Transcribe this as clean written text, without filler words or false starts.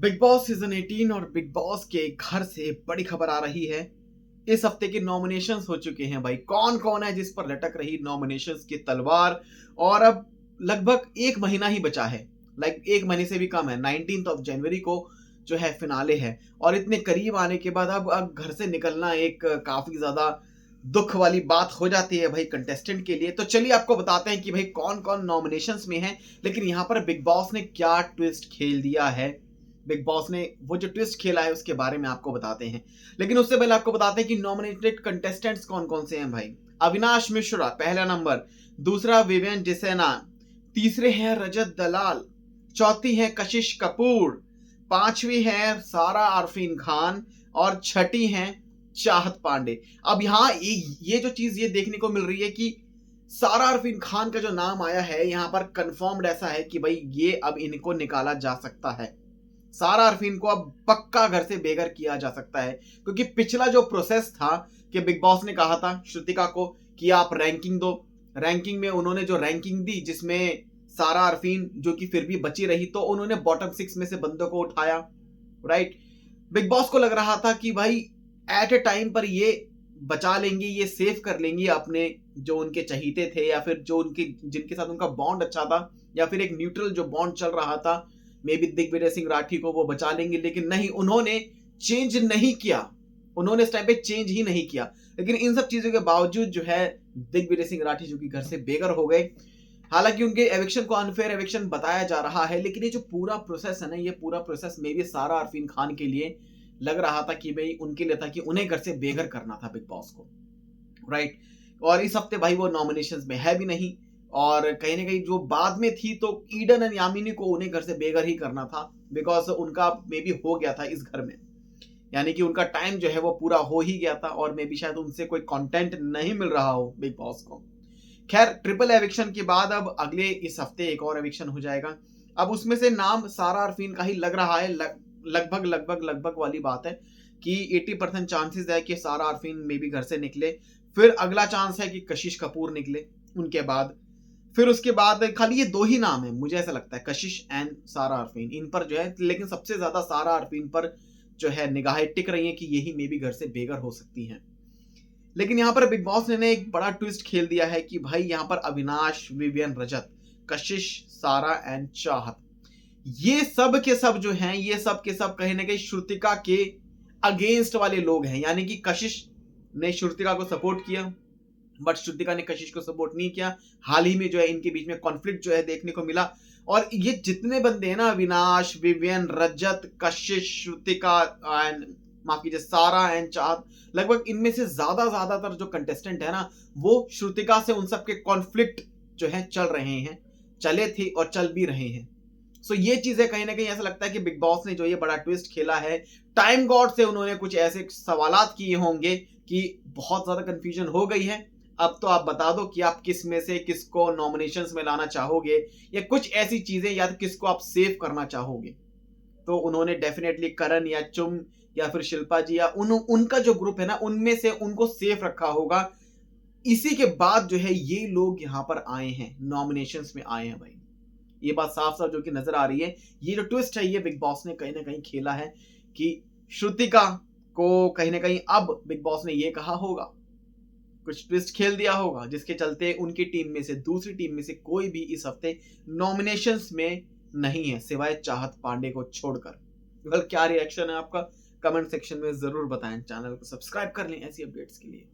Big boss season 18 और big boss के घर से बड़ी खबर आ रही है। इस हफ्ते के नॉमिनेशंस हो चुके हैं भाई। कौन कौन है जिस पर लटक रही नॉमिनेशंस की तलवार। और अब लगभग एक महीना ही बचा है, एक महीने से भी कम है। 19 जनवरी को जो है फिनाले है और इतने करीब आने के बाद अब घर से निकलना एक काफी ज्यादा दुख वाली बात हो जाती है भाई कंटेस्टेंट के लिए। तो चलिए आपको बताते हैं कि भाई कौन कौन नॉमिनेशंस में है, लेकिन यहाँ पर बिग बॉस ने क्या ट्विस्ट खेल दिया है। बिग बॉस ने वो जो ट्विस्ट खेला है उसके बारे में आपको बताते हैं, लेकिन उससे पहले आपको बताते हैं कि नॉमिनेटेड कंटेस्टेंट्स कौन कौन से हैं भाई। अविनाश मिश्रा पहला नंबर, दूसरा विवेन डिसेना, तीसरे हैं रजत दलाल, चौथी है कशिश कपूर, पांचवी है सारा आरफीन खान और छठी है चाहत पांडे। अब यहाँ ये जो चीज ये देखने को मिल रही है कि सारा आरफीन खान का जो नाम आया है यहाँ पर कंफर्म्ड ऐसा है कि भाई ये अब इनको निकाला जा सकता है। सारा अरफीन को अब पक्का घर से बेघर किया जा सकता है, क्योंकि पिछला जो प्रोसेस था कि बिग बॉस ने कहा था श्रुतिका को कि आप रैंकिंग दो, रैंकिंग में उन्होंने जो रैंकिंग दी जिसमें सारा अरफीन जो कि फिर भी बची रही, तो उन्होंने बॉटम 6 में से बंदों को उठाया। राइट, बिग बॉस को लग रहा था कि भाई एट ए टाइम पर ये बचा लेंगी, ये सेव कर लेंगी अपने जो उनके चहीते थे या फिर जो उनके जिनके साथ उनका बॉन्ड अच्छा था या फिर एक न्यूट्रल जो बॉन्ड चल रहा था, मे बी दिग्विजय सिंह राठी को वो बचा लेंगे। लेकिन नहीं, उन्होंने चेंज नहीं किया, उन्होंने इस टाइम पे चेंज ही नहीं किया। लेकिन इन सब चीजों के बावजूद जो है दिग्विजय सिंह राठी जो कि घर से बेघर हो गए। हालांकि उनके एविक्शन को अनफेयर एविक्शन बताया जा रहा है, लेकिन ये जो पूरा प्रोसेस है ना, ये पूरा प्रोसेस मे बी सारा अरफीन खान के लिए लग रहा था कि भाई उनके लिए था कि उन्हें घर से बेघर करना था बिग बॉस को। राइट, और इस हफ्ते भाई वो नॉमिनेशंस में है भी नहीं, और कहीं ना कहीं जो बाद में थी तो ईडन एंड यामिनी को उन्हें घर से बेघर ही करना था, बिकॉज उनका मे बी हो गया था इस घर में, यानी कि उनका टाइम जो है वो पूरा हो ही गया था और मे बी शायद उनसे कोई कंटेंट नहीं मिल रहा हो बिग बॉस को। खैर, ट्रिपल एविक्शन के बाद अब अगले इस हफ्ते एक और एविक्शन हो जाएगा। अब उसमें से नाम सारा अरफीन का ही लग रहा है, लगभग लगभग लगभग वाली बात है कि 80% चांसेस है कि सारा अरफीन मे बी घर से निकले। फिर अगला चांस है कि कशिश कपूर निकले, उनके बाद फिर उसके बाद खाली ये दो ही नाम है मुझे ऐसा लगता है, कशिश एंड सारा अरफीन, इन पर जो है। लेकिन सबसे ज्यादा सारा अरफीन पर जो है निगाहें टिक रही हैं कि यही मे बी घर से बेघर हो सकती हैं। लेकिन यहाँ पर बिग बॉस ने एक बड़ा ट्विस्ट खेल दिया है कि भाई यहाँ पर अविनाश, विवियन, रजत, कशिश, सारा एंड चाहत, ये सब के सब जो हैं, ये सब के सब कहीं ना कहीं श्रुतिका के अगेंस्ट वाले लोग हैं। यानी कि कशिश ने श्रुतिका को सपोर्ट किया बट श्रुतिका ने कशिश को सपोर्ट नहीं किया। हाल ही में जो है इनके बीच में कॉन्फ्लिक्ट जो है देखने को मिला, और ये जितने बंदे हैं ना, Avinash, Vivian, Rajat, Kashish, Shrutika and माफ कीजिए सारा एंड चाहत, लगभग इनमें से ज्यादातर जो कंटेस्टेंट है ना, वो श्रुतिका से उन सबके कॉन्फ्लिक्ट जो है चल रहे हैं, चले थे और चल भी रहे हैं। सो ये चीजें कहीं ना कहीं ऐसा लगता है कि बिग बॉस ने जो ये बड़ा ट्विस्ट खेला है, टाइम गॉड से उन्होंने कुछ ऐसे सवालात किए होंगे कि बहुत ज्यादा कंफ्यूजन हो गई है। अब तो आप बता दो कि आप किस में से किसको नॉमिनेशंस में लाना चाहोगे, या कुछ ऐसी चीजें, या तो किसको आप सेव करना चाहोगे। तो उन्होंने डेफिनेटली करण या चुम या फिर शिल्पा जी या उनका जो ग्रुप है ना, उनमें से उनको सेफ रखा होगा। इसी के बाद जो है ये लोग यहाँ पर आए हैं, नॉमिनेशंस में आए हैं भाई। ये बात साफ साफ जो कि नजर आ रही है। ये जो ट्विस्ट है ये बिग बॉस ने कहीं ना कहीं खेला है कि श्रुतिका को कहीं ना कहीं अब बिग बॉस ने ये कहा होगा, कुछ ट्विस्ट खेल दिया होगा, जिसके चलते उनकी टीम में से दूसरी टीम में से कोई भी इस हफ्ते नॉमिनेशंस में नहीं है सिवाय चाहत पांडे को छोड़कर। वेल, क्या रिएक्शन है आपका? कमेंट सेक्शन में जरूर बताएं। चैनल को सब्सक्राइब कर लें ऐसी अपडेट्स के लिए।